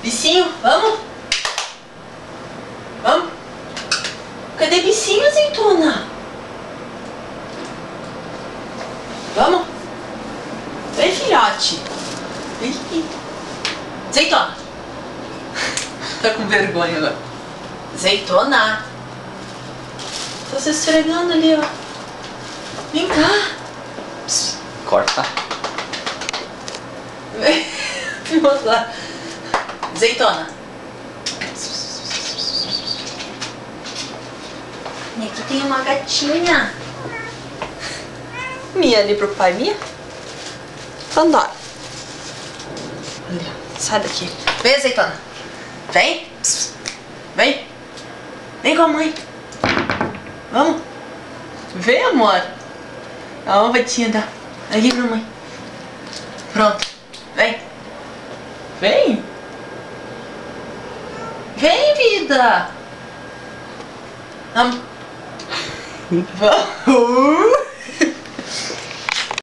Vicinho, vamos? Vamos? Cadê Vicinho, azeitona? Vamos? Vem, filhote. Vem aqui. Azeitona. Tá com vergonha agora. Azeitona. Tá se esfregando ali, ó. Vem cá. Psst, corta. Vem mostrar. Azeitona. E aqui tem uma gatinha. Mia ali pro pai, Mia. Pandora. Ali, ó. Sai daqui. Vem, azeitona. Vem. Psst. Vem. Vem com a mãe. Vamos. Vem, amor. Dá uma batinha, tá? Aqui pra mãe. Pronto. Vem. Vem. Vem, vida. Vamos. Vamos.